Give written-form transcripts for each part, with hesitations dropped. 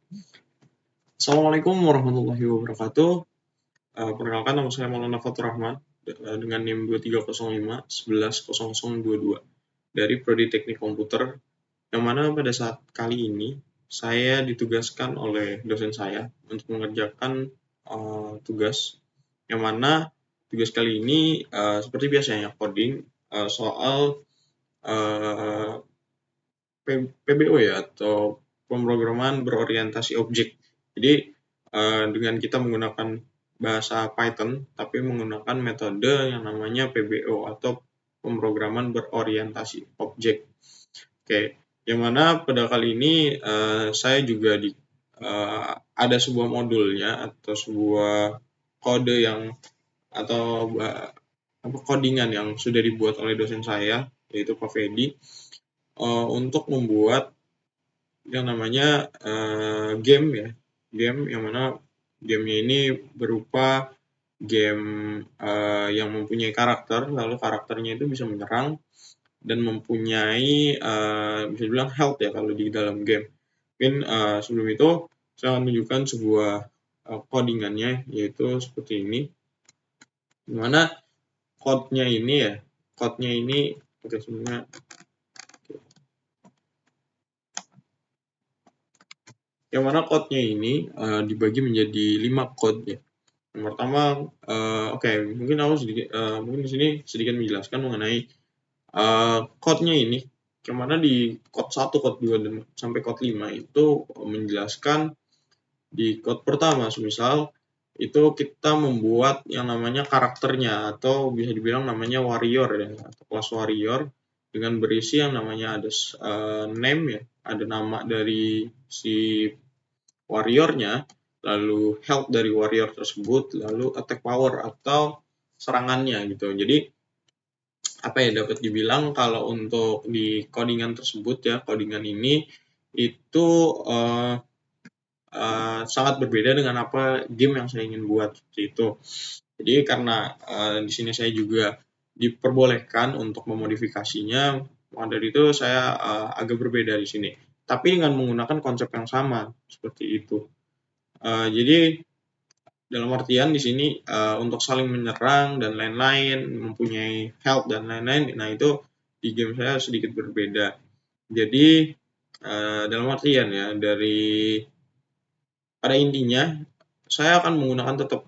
Assalamualaikum warahmatullahi wabarakatuh. Perkenalkan nama saya Maulana Fatur Rahman dengan NIM 2305 110022 dari Prodi Teknik Komputer, yang mana pada saat kali ini saya ditugaskan oleh dosen saya untuk mengerjakan tugas, yang mana tugas kali ini seperti biasanya coding soal PBO ya, atau pemrograman berorientasi objek. Jadi dengan kita menggunakan bahasa Python, tapi menggunakan metode yang namanya PBO atau pemrograman berorientasi objek. Oke, yang mana pada kali ini saya juga ada sebuah modulnya atau sebuah kode yang atau codingan yang sudah dibuat oleh dosen saya, yaitu Pak Fedi, untuk membuat yang namanya game ya, game yang mana gamenya ini berupa game yang mempunyai karakter, lalu karakternya itu bisa menyerang dan mempunyai bisa dibilang health ya kalau di dalam game. Mungkin sebelum itu saya akan tunjukkan sebuah codingannya, yaitu seperti ini, dimana code-nya ini oke, sebenarnya yang mana code-nya ini dibagi menjadi 5 code ya. Yang pertama, mungkin di sini sedikit menjelaskan mengenai code-nya ini, yang mana di code 1, code 2 dan sampai code 5 itu menjelaskan di code pertama, semisal itu kita membuat yang namanya karakternya, atau bisa dibilang namanya warrior ya, atau kelas warrior, dengan berisi yang namanya ada name ya, ada nama dari si warriornya, lalu health dari warrior tersebut, lalu attack power atau serangannya gitu. Jadi apa ya, dapat dibilang kalau untuk di codingan tersebut ya, codingan ini itu sangat berbeda dengan apa game yang saya ingin buat seperti itu. Jadi karena di sini saya juga diperbolehkan untuk memodifikasinya, maka dari itu saya agak berbeda di sini. Tapi dengan menggunakan konsep yang sama seperti itu. Jadi dalam artian di sini untuk saling menyerang dan lain-lain, mempunyai health dan lain-lain, nah itu di game saya sedikit berbeda. Jadi dalam artian ya, pada intinya saya akan menggunakan tetap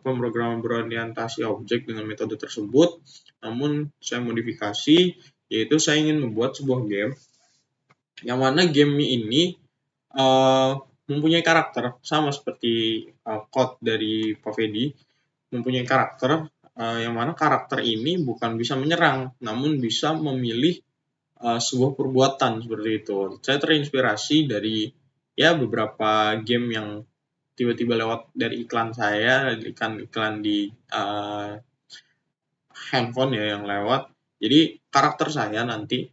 pemrograman berorientasi objek dengan metode tersebut, namun saya modifikasi, yaitu saya ingin membuat sebuah game yang mana game ini mempunyai karakter sama seperti code dari Pak Fedi, mempunyai karakter yang mana karakter ini bukan bisa menyerang, namun bisa memilih sebuah perbuatan seperti itu. Saya terinspirasi dari ya beberapa game yang tiba-tiba lewat dari iklan saya, iklan di handphone ya yang lewat. Jadi karakter saya nanti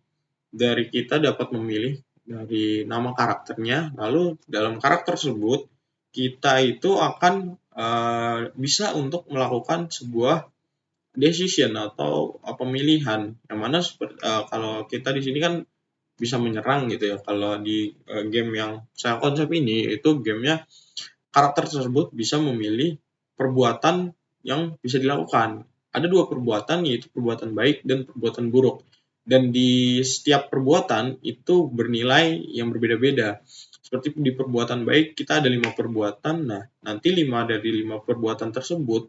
dari kita dapat memilih dari nama karakternya, lalu dalam karakter tersebut kita itu akan bisa untuk melakukan sebuah decision atau pemilihan, yang mana kalau kita di sini kan bisa menyerang gitu ya. Kalau di game yang saya konsep ini, itu gamenya karakter tersebut bisa memilih perbuatan yang bisa dilakukan. Ada 2 perbuatan, yaitu perbuatan baik dan perbuatan buruk. Dan di setiap perbuatan itu bernilai yang berbeda-beda. Seperti di perbuatan baik kita ada 5 perbuatan. Nah, nanti 5 dari 5 perbuatan tersebut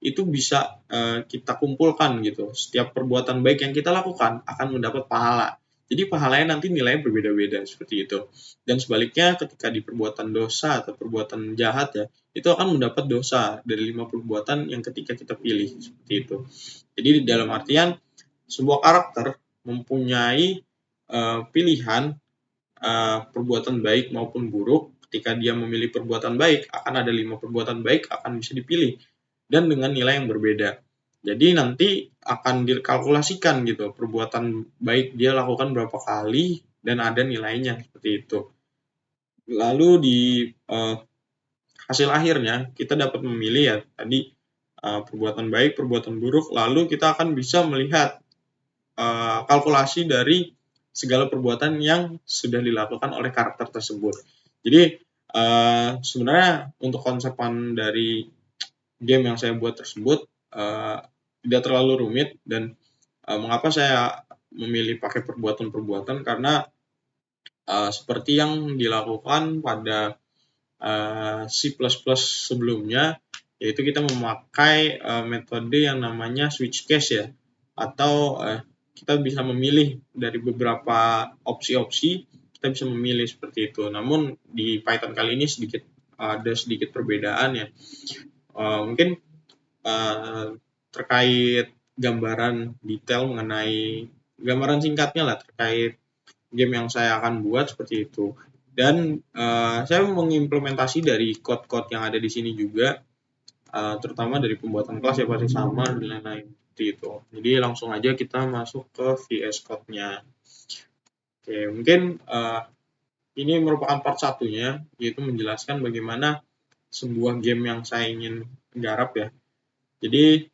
itu bisa kita kumpulkan gitu. Setiap perbuatan baik yang kita lakukan akan mendapat pahala. Jadi pahalanya nanti nilainya berbeda-beda seperti itu. Dan sebaliknya ketika di perbuatan dosa atau perbuatan jahat ya, itu akan mendapat dosa dari 5 perbuatan yang ketika kita pilih seperti itu. Jadi dalam artian sebuah karakter mempunyai pilihan perbuatan baik maupun buruk. Ketika dia memilih perbuatan baik, akan ada 5 perbuatan baik akan bisa dipilih dan dengan nilai yang berbeda. Jadi nanti akan dikalkulasikan gitu, perbuatan baik dia lakukan berapa kali dan ada nilainya seperti itu. Lalu di hasil akhirnya kita dapat memilih ya tadi perbuatan baik, perbuatan buruk, lalu kita akan bisa melihat kalkulasi dari segala perbuatan yang sudah dilakukan oleh karakter tersebut. Jadi Sebenarnya untuk konsepan dari game yang saya buat tersebut tidak terlalu rumit, dan mengapa saya memilih pakai perbuatan-perbuatan, karena seperti yang dilakukan pada C++ sebelumnya, yaitu kita memakai metode yang namanya switch case ya, atau kita bisa memilih dari beberapa opsi-opsi, kita bisa memilih seperti itu. Namun di Python kali ini ada sedikit perbedaan ya. Mungkin terkait gambaran detail mengenai gambaran singkatnya lah terkait game yang saya akan buat seperti itu. Dan saya mengimplementasi dari code-code yang ada di sini juga, terutama dari pembuatan kelas ya pasti sama dan lain-lain seperti itu. Jadi langsung aja kita masuk ke VS Code-nya. Oke, mungkin ini merupakan part satunya, yaitu menjelaskan bagaimana sebuah game yang saya ingin garap ya. Jadi,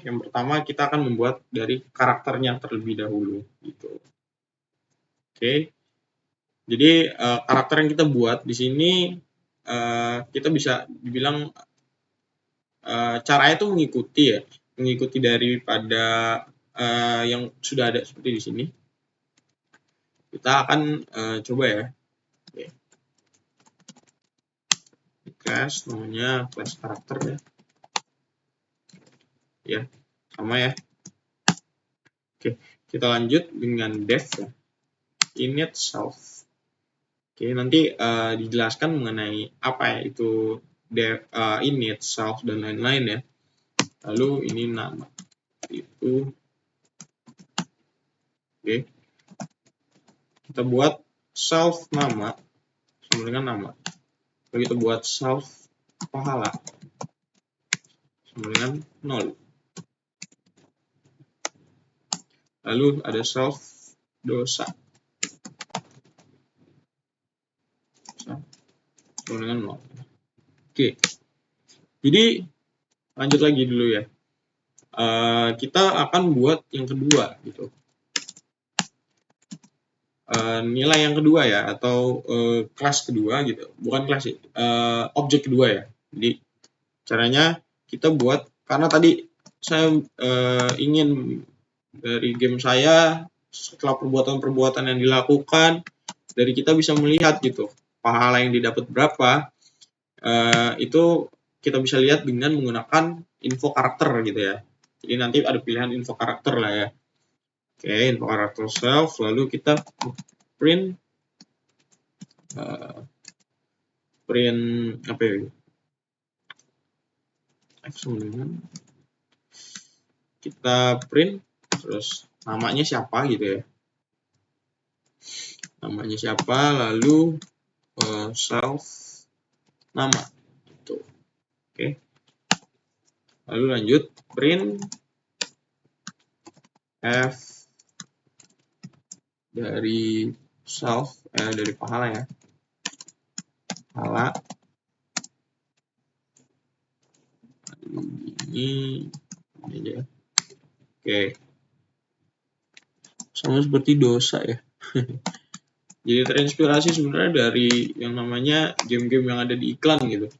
yang pertama kita akan membuat dari karakternya terlebih dahulu gitu. Oke. Jadi karakter yang kita buat di sini kita bisa dibilang caranya itu mengikuti daripada yang sudah ada seperti di sini. Kita akan coba ya. Oke. Class namanya class karakter ya. Ya, sama ya. Oke, kita lanjut dengan def ya. Init self. Oke, nanti dijelaskan mengenai apa ya itu init, self, dan lain-lain ya. Lalu ini nama itu. Oke, kita buat self nama sama dengan nama. Lalu kita buat self pahala sama dengan 0. Lalu ada self dosa sama dengan 0. Oke, jadi lanjut lagi dulu ya. Kita akan buat yang kedua gitu. Nilai yang kedua ya, atau kelas kedua gitu, bukan kelas sih, objek kedua ya. Jadi caranya kita buat, karena tadi saya ingin dari game saya setelah perbuatan-perbuatan yang dilakukan, dari kita bisa melihat gitu pahala yang didapat berapa, itu kita bisa lihat dengan menggunakan info karakter gitu ya. Jadi nanti ada pilihan info karakter lah ya. Oke, info karakter self, lalu kita print apa ya? Kita print terus namanya siapa gitu ya. Namanya siapa, lalu self nama gitu. Oke. Lalu lanjut print f dari self dari pahala ya. Pahala ini aja. Oke. Sama seperti dosa ya. Jadi terinspirasi sebenarnya dari yang namanya game-game yang ada di iklan gitu.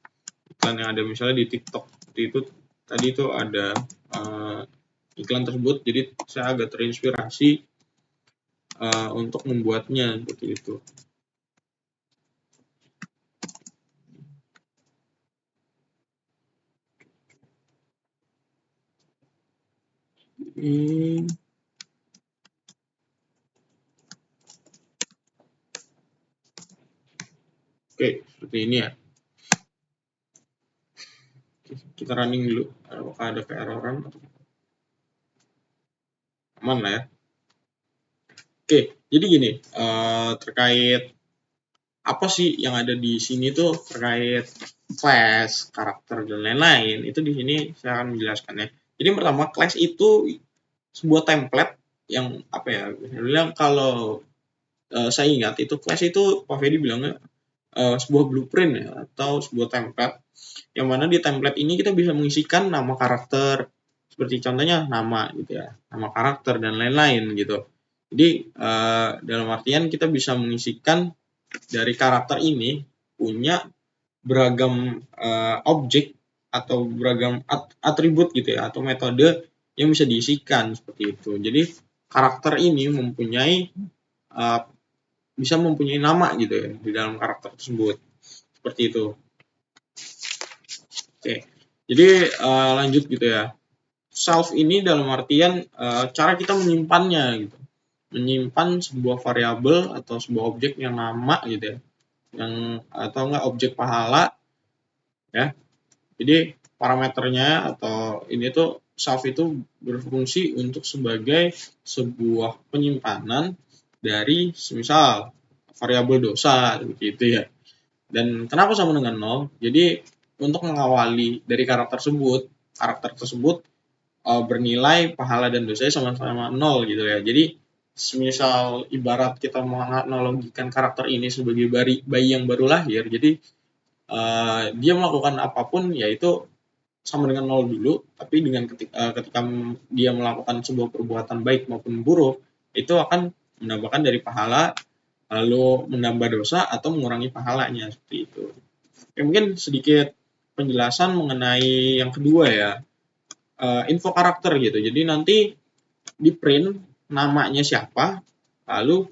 Iklan yang ada misalnya di TikTok. Tadi itu ada iklan tersebut, jadi saya agak terinspirasi untuk membuatnya seperti itu. Oke, seperti ini ya. Kita running dulu, apakah ada keeroran atau aman lah ya. Oke, jadi gini, terkait apa sih yang ada di sini tuh terkait class, karakter, dan lain-lain, itu di sini saya akan menjelaskan ya. Jadi pertama, class itu sebuah template yang apa ya, bilang kalau saya ingat itu class itu Pak Fedi bilangnya sebuah blueprint ya, atau sebuah template, yang mana di template ini kita bisa mengisikan nama karakter, seperti contohnya nama gitu ya, nama karakter dan lain-lain gitu. Jadi dalam artian kita bisa mengisikan dari karakter ini punya beragam objek atau beragam atribut gitu ya, atau metode yang bisa diisikan seperti itu. Jadi karakter ini bisa mempunyai nama gitu ya di dalam karakter tersebut. Seperti itu. Oke. Jadi lanjut gitu ya. Self ini dalam artian cara kita menyimpannya gitu. Menyimpan sebuah variabel atau sebuah objek yang nama gitu ya. Atau enggak objek pahala ya. Jadi parameternya atau ini tuh self itu berfungsi untuk sebagai sebuah penyimpanan dari semisal variabel dosa begitu ya. Dan kenapa sama dengan 0? Jadi untuk mengawali dari karakter tersebut bernilai pahala dan dosanya sama-sama 0 gitu ya. Jadi semisal ibarat kita menganalogikan karakter ini sebagai bayi yang baru lahir, jadi dia melakukan apapun yaitu sama dengan 0 dulu, tapi ketika dia melakukan sebuah perbuatan baik maupun buruk, itu akan menambahkan dari pahala, lalu menambah dosa atau mengurangi pahalanya, seperti itu. Oke, mungkin sedikit penjelasan mengenai yang kedua ya, info karakter gitu. Jadi nanti di print namanya siapa, lalu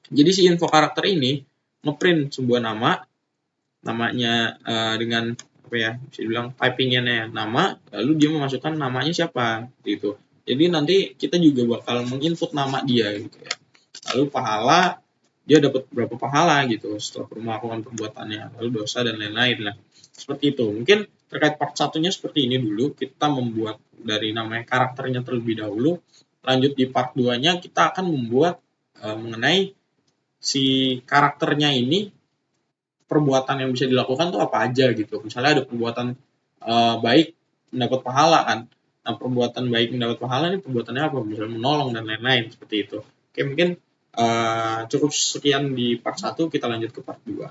jadi si info karakter ini ngeprint sebuah namanya dengan apa ya, bisa dibilang typingnya nama, lalu dia memasukkan namanya siapa gitu. Jadi nanti kita juga bakal menginput nama dia gitu ya. Lalu pahala, dia dapat berapa pahala gitu setelah melakukan perbuatannya, lalu dosa dan lain-lain lah. Seperti itu. Mungkin terkait part satunya seperti ini dulu, kita membuat dari namanya karakternya terlebih dahulu. Lanjut di part 2-nya kita akan membuat mengenai si karakternya ini perbuatan yang bisa dilakukan tuh apa aja gitu. Misalnya ada perbuatan baik mendapat pahala kan. Nah, perbuatan baik mendapat pahala ini perbuatannya apa? Misalnya menolong dan lain-lain seperti itu. Oke, mungkin cukup sekian di part 1, kita lanjut ke part 2.